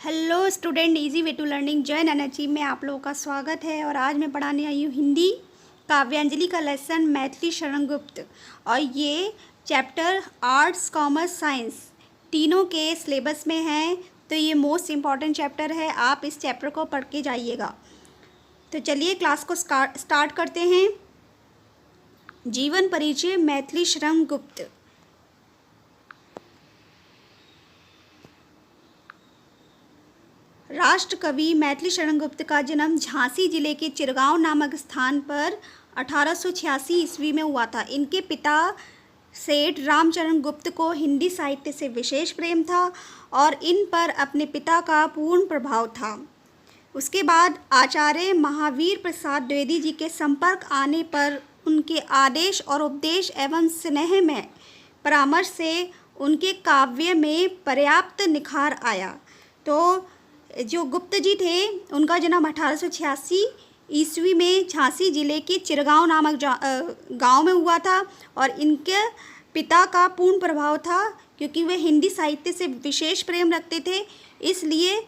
Hello student, easy way to learning join energy में आप लोगों का स्वागत है। और आज मैं पढ़ाने आई हूँ हिंदी काव्यांजलि का लेसन मैथिली शरण गुप्त। और ये चैप्टर आर्ट्स कॉमर्स साइंस तीनों के सिलेबस में है, तो ये मोस्ट इम्पॉर्टेंट चैप्टर है। आप इस चैप्टर को पढ़ के जाइएगा। तो चलिए क्लास को स्टार्ट करते हैं। जीवन परिचय मैथिली शरण गुप्त। राष्ट्र कवि मैथिली शरण गुप्त का जन्म झांसी जिले के चिरगांव नामक स्थान पर 1886 ईस्वी में हुआ था। इनके पिता सेठ रामचरण गुप्त को हिंदी साहित्य से विशेष प्रेम था और इन पर अपने पिता का पूर्ण प्रभाव था। उसके बाद आचार्य महावीर प्रसाद द्विवेदी जी के संपर्क आने पर उनके आदेश और उपदेश एवं स्नेह में परामर्श से उनके काव्य में पर्याप्त निखार आया। तो जो गुप्त जी थे उनका जन्म 1886 ईस्वी में झांसी जिले के चिरगांव नामक गांव में हुआ था और इनके पिता का पूर्ण प्रभाव था क्योंकि वे हिंदी साहित्य से विशेष प्रेम रखते थे, इसलिए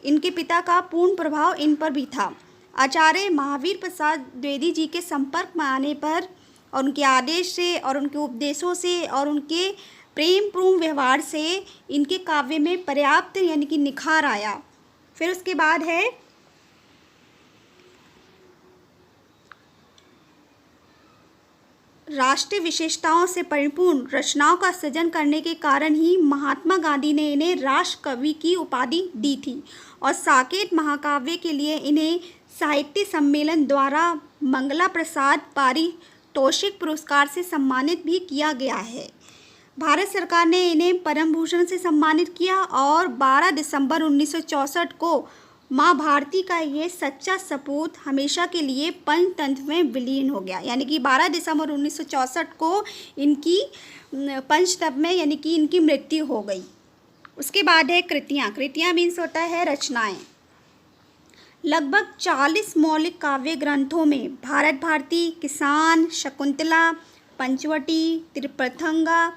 इनके पिता का पूर्ण प्रभाव इन पर भी था। आचार्य महावीर प्रसाद द्विवेदी जी के संपर्क में आने पर और उनके आदेश से और उनके उपदेशों से और उनके प्रेमपूर्ण व्यवहार से इनके काव्य में पर्याप्त यानी कि निखार आया। फिर उसके बाद है राष्ट्रीय विशेषताओं से परिपूर्ण रचनाओं का सृजन करने के कारण ही महात्मा गांधी ने इन्हें राष्ट्र कवि की उपाधि दी थी और साकेत महाकाव्य के लिए इन्हें साहित्य सम्मेलन द्वारा मंगला प्रसाद पारितोषिक पुरस्कार से सम्मानित भी किया गया है। भारत सरकार ने इन्हें पद्म भूषण से सम्मानित किया और 12 दिसंबर 1964 को माँ भारती का ये सच्चा सपूत हमेशा के लिए पंचतंत्र में विलीन हो गया। यानी कि 12 दिसंबर 1964 को इनकी पंचतंत्र में यानी कि इनकी मृत्यु हो गई। उसके बाद है कृतियाँ। कृतियाँ मीन्स होता है रचनाएं। लगभग 40 मौलिक काव्य ग्रंथों में भारत भारती, किसान, शकुंतला, पंचवटी, त्रिप्रथंगा,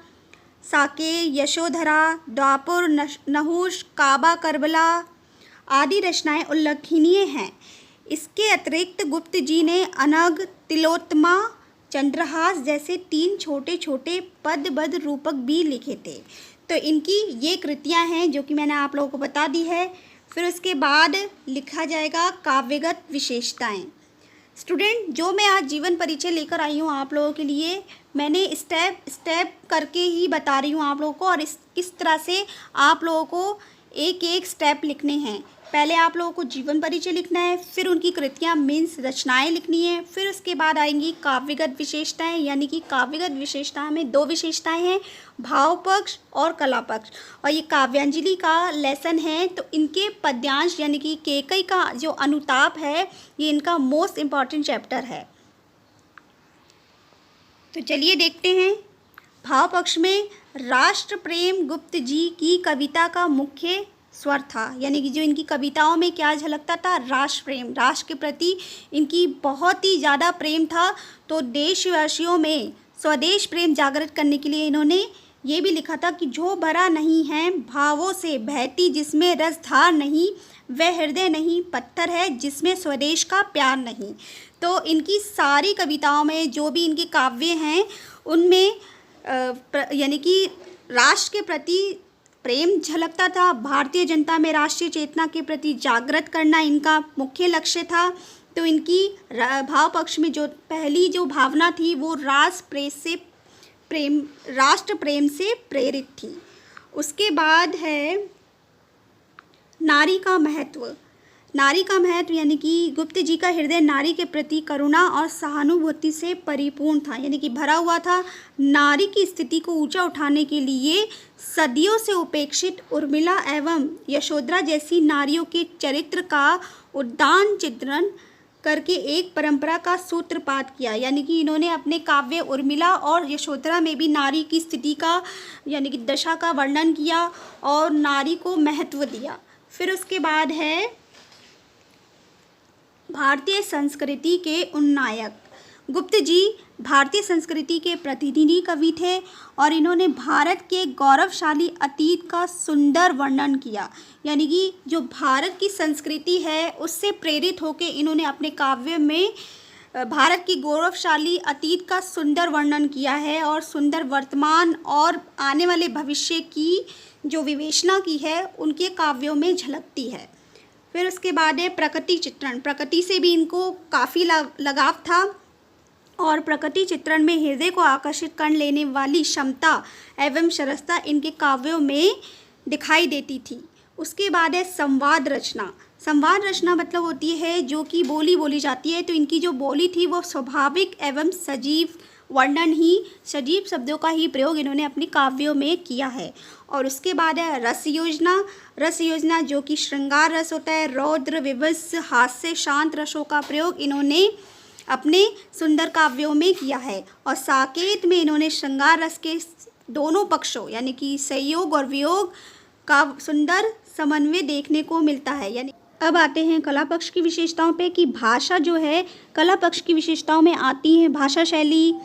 साके, यशोधरा, द्वापर, नहुष, काबा, करबला आदि रचनाएं उल्लेखनीय हैं। इसके अतिरिक्त गुप्त जी ने अनग, तिलोत्तमा, चंद्रहास जैसे 3 छोटे छोटे पद्यबद्ध रूपक भी लिखे थे। तो इनकी ये कृतियां हैं जो कि मैंने आप लोगों को बता दी है। फिर उसके बाद लिखा जाएगा काव्यगत विशेषताएं। स्टूडेंट, जो मैं आज जीवन परिचय लेकर आई हूँ आप लोगों के लिए, मैंने स्टेप स्टेप करके ही बता रही हूँ आप लोगों को और इस तरह से आप लोगों को एक एक स्टेप लिखने हैं। पहले आप लोगों को जीवन परिचय लिखना है, फिर उनकी कृतियाँ मीन्स रचनाएं लिखनी है, फिर उसके बाद आएंगी काव्यगत विशेषताएं। यानी कि काव्यगत विशेषताएं में 2 विशेषताएं हैं, भाव पक्ष और कला पक्ष। और ये काव्यांजलि का लेसन है, तो इनके पद्यांश यानी कि केकई का जो अनुताप है ये इनका मोस्ट इम्पॉर्टेंट चैप्टर है। तो चलिए देखते हैं। भाव पक्ष में राष्ट्र प्रेम गुप्त जी की कविता का मुख्य स्वर था। यानी कि जो इनकी कविताओं में क्या झलकता था, राष्ट्र प्रेम, राष्ट्र के प्रति इनकी बहुत ही ज़्यादा प्रेम था। तो देशवासियों में स्वदेश प्रेम जागृत करने के लिए इन्होंने ये भी लिखा था कि जो भरा नहीं है भावों से बहती जिसमें रसधार नहीं, वह हृदय नहीं पत्थर है जिसमें स्वदेश का प्यार नहीं। तो इनकी सारी कविताओं में जो भी इनके काव्य हैं उनमें यानी कि राष्ट्र के प्रति प्रेम झलकता था। भारतीय जनता में राष्ट्रीय चेतना के प्रति जागृत करना इनका मुख्य लक्ष्य था। तो इनकी भाव पक्ष में जो पहली जो भावना थी वो राष्ट्र प्रेम से प्रेरित थी। उसके बाद है नारी का महत्व। नारी का महत्व यानी कि गुप्त जी का हृदय नारी के प्रति करुणा और सहानुभूति से परिपूर्ण था, यानी कि भरा हुआ था। नारी की स्थिति को ऊंचा उठाने के लिए सदियों से उपेक्षित उर्मिला एवं यशोधरा जैसी नारियों के चरित्र का उद्दाम चित्रण करके एक परंपरा का सूत्रपात किया। यानी कि इन्होंने अपने काव्य उर्मिला और यशोधरा में भी नारी की स्थिति का यानी कि दशा का वर्णन किया और नारी को महत्व दिया। फिर उसके बाद है भारतीय संस्कृति के उन्नायक। गुप्त जी भारतीय संस्कृति के प्रतिनिधि कवि थे और इन्होंने भारत के गौरवशाली अतीत का सुंदर वर्णन किया। यानी कि जो भारत की संस्कृति है उससे प्रेरित होकर इन्होंने अपने काव्य में भारत की गौरवशाली अतीत का सुंदर वर्णन किया है और सुंदर वर्तमान और आने वाले भविष्य की जो विवेचना की है उनके काव्यों में झलकती है। फिर उसके बाद है प्रकृति चित्रण। प्रकृति से भी इनको काफ़ी लगाव था और प्रकृति चित्रण में हृदय को आकर्षित कर लेने वाली क्षमता एवं सरसता इनके काव्यों में दिखाई देती थी। उसके बाद है संवाद रचना। संवाद रचना मतलब होती है जो कि बोली बोली जाती है, तो इनकी जो बोली थी वो स्वाभाविक एवं सजीव वर्णन ही, सजीव शब्दों का ही प्रयोग इन्होंने अपनी काव्यों में किया है। और उसके बाद है रस योजना। रस योजना जो कि श्रृंगार रस होता है, रौद्र विवश हास्य शांत रसों का प्रयोग इन्होंने अपने सुंदर काव्यों में किया है। और साकेत में इन्होंने श्रृंगार रस के दोनों पक्षों यानी कि संयोग और वियोग का सुंदर समन्वय देखने को मिलता है। यानी अब आते हैं कला पक्ष की विशेषताओं पे कि भाषा जो है कला पक्ष की विशेषताओं में आती हैं भाषा शैली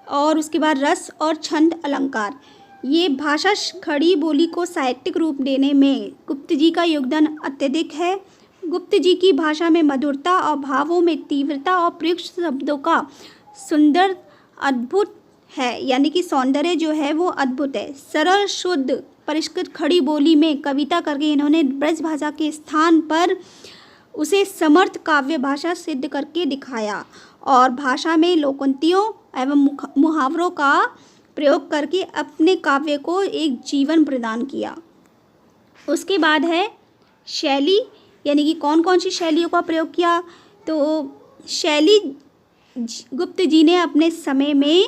और उसके बाद रस और छंद अलंकार। ये भाषा खड़ी बोली को साहित्यिक रूप देने में गुप्त जी का योगदान अत्यधिक है। गुप्त जी की भाषा में मधुरता और भावों में तीव्रता और प्रयुक्त शब्दों का सुंदर अद्भुत है, यानी कि सौंदर्य जो है वो अद्भुत है। सरल शुद्ध परिष्कृत खड़ी बोली में कविता करके इन्होंने ब्रज भाषा के स्थान पर उसे समर्थ काव्य भाषा सिद्ध करके दिखाया और भाषा में लोकोक्तियों एवं मुहावरों का प्रयोग करके अपने काव्य को एक जीवन प्रदान किया। उसके बाद है शैली, यानी कि कौन कौन सी शैलियों का प्रयोग किया। तो शैली गुप्त जी ने अपने समय में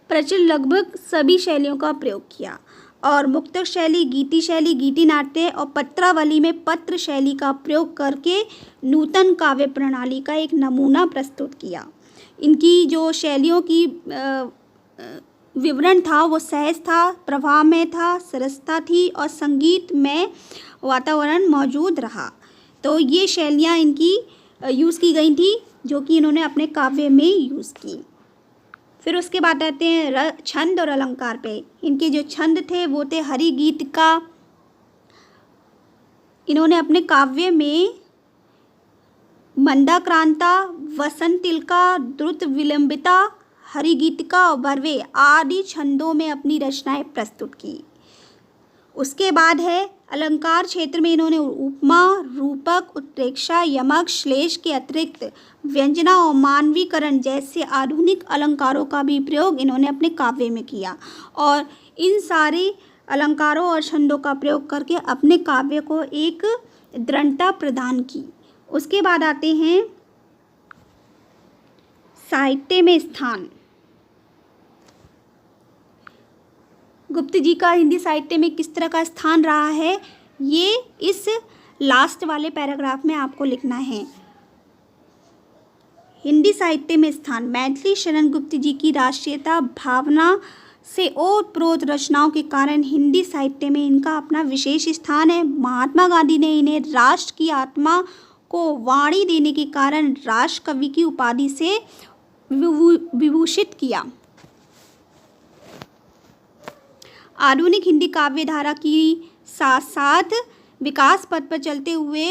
प्रचलित लगभग सभी शैलियों का प्रयोग किया और मुक्तक शैली, गीति नाट्य और पत्रावली में पत्र शैली का प्रयोग करके नूतन काव्य प्रणाली का एक नमूना प्रस्तुत किया। इनकी जो शैलियों की विवरण था वो सहज था, प्रभाव में था, सरसता थी और संगीत में वातावरण मौजूद रहा। तो ये शैलियाँ इनकी यूज़ की गई थी जो कि इन्होंने अपने काव्य में यूज़ की। फिर उसके बाद आते हैं छंद और अलंकार पे। इनके जो छंद थे वो थे हरि गीत का। इन्होंने अपने काव्य में मंदाक्रांता, वसंत तिलका, द्रुत विलंबिता, हरि गीतिका और बर्वे आदि छंदों में अपनी रचनाएं प्रस्तुत की। उसके बाद है अलंकार क्षेत्र में इन्होंने उपमा, रूपक, उत्प्रेक्षा, यमक, श्लेष के अतिरिक्त व्यंजना और मानवीकरण जैसे आधुनिक अलंकारों का भी प्रयोग इन्होंने अपने काव्य में किया और इन सारे अलंकारों और छंदों का प्रयोग करके अपने काव्य को एक दृढ़ता प्रदान की। उसके बाद आते हैं साहित्य में स्थान। गुप्त जी का हिंदी साहित्य में किस तरह का स्थान रहा है ये इस लास्ट वाले पैराग्राफ में आपको लिखना है। हिंदी साहित्य में स्थान। मैथिली शरण गुप्त जी की राष्ट्रीयता भावना से ओतप्रोत रचनाओं के कारण हिंदी साहित्य में इनका अपना विशेष स्थान है। महात्मा गांधी ने इन्हें राष्ट्र की आत्मा को वाणी देने के कारण राष्ट्र कवि की उपाधि से विभूषित किया। आधुनिक हिंदी काव्य धारा की साथ साथ विकास पथ पर चलते हुए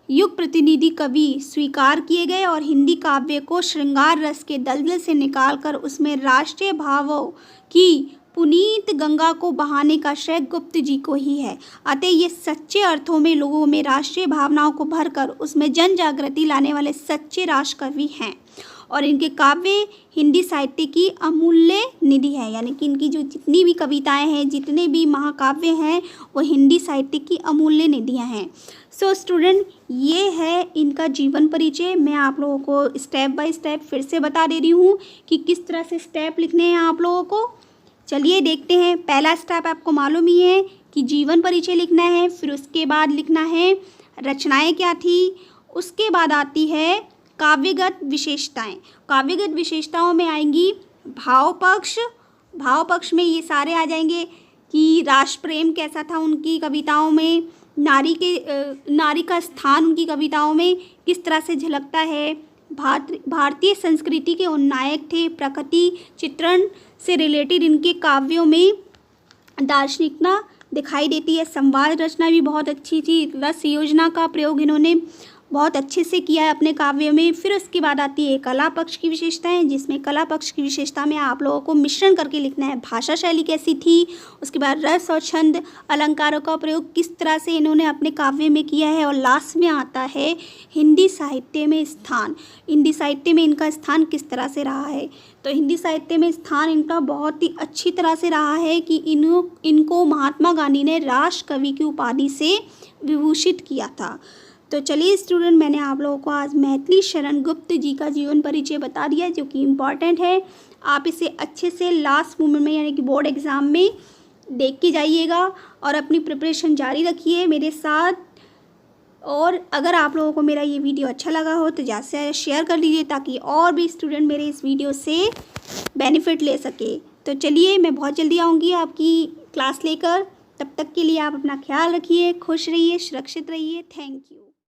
युग प्रतिनिधि कवि स्वीकार किए गए और हिंदी काव्य को श्रृंगार रस के दलदल से निकालकर उसमें राष्ट्रीय भावों की पुनीत गंगा को बहाने का श्रेय गुप्त जी को ही है। अतः ये सच्चे अर्थों में लोगों में राष्ट्रीय भावनाओं को भरकर उसमें जन जागृति लाने वाले सच्चे राष्ट्र कवि हैं और इनके काव्य हिंदी साहित्य की अमूल्य निधि है। यानी कि इनकी जो जितनी भी कविताएं हैं, जितने भी महाकाव्य हैं, वो हिंदी साहित्य की अमूल्य निधियां हैं। सो स्टूडेंट, ये है इनका जीवन परिचय। मैं आप लोगों को स्टेप बाय स्टेप फिर से बता दे रही हूँ कि किस तरह से स्टेप लिखने हैं आप लोगों को। चलिए देखते हैं। पहला स्टेप आपको मालूम ही है कि जीवन परिचय लिखना है, फिर उसके बाद लिखना है रचनाएं क्या थी, उसके बाद आती है काव्यगत विशेषताएं। काव्यगत विशेषताओं में आएंगी भाव पक्ष। भाव पक्ष में ये सारे आ जाएंगे कि राष्ट्र प्रेम कैसा था उनकी कविताओं में, नारी का स्थान उनकी कविताओं में किस तरह से झलकता है, भारतीय संस्कृति के उन्नायक थे। प्रकृति चित्रण से रिलेटेड इनके काव्यों में दार्शनिकता दिखाई देती है। संवाद रचना भी बहुत अच्छी थी। रस योजना का प्रयोग इन्होंने बहुत अच्छे से किया है अपने काव्य में। फिर उसके बाद आती है कला पक्ष की विशेषताएं, जिसमें कला पक्ष की विशेषता में आप लोगों को मिश्रण करके लिखना है। भाषा शैली कैसी थी, उसके बाद रस और छंद अलंकारों का प्रयोग किस तरह से इन्होंने अपने काव्य में किया है, और लास्ट में आता है हिंदी साहित्य में स्थान। हिंदी साहित्य में इनका स्थान किस तरह से रहा है। तो हिंदी साहित्य में स्थान इनका बहुत ही अच्छी तरह से रहा है कि इनको महात्मा गांधी ने राष्ट्र कवि की उपाधि से विभूषित किया था। तो चलिए स्टूडेंट, मैंने आप लोगों को आज मैथिली शरण गुप्त जी का जीवन परिचय बता दिया, जो कि इम्पॉर्टेंट है। आप इसे अच्छे से लास्ट मोमेंट में यानी कि बोर्ड एग्ज़ाम में देख के जाइएगा और अपनी प्रिपरेशन जारी रखिए मेरे साथ। और अगर आप लोगों को मेरा ये वीडियो अच्छा लगा हो तो ज़्यादा से शेयर कर लीजिए, ताकि और भी स्टूडेंट मेरे इस वीडियो से बेनिफिट ले सके। तो चलिए, मैं बहुत जल्दी आऊँगी आपकी क्लास लेकर। तब तक के लिए आप अपना ख्याल रखिए, खुश रहिए, सुरक्षित रहिए। Thank you.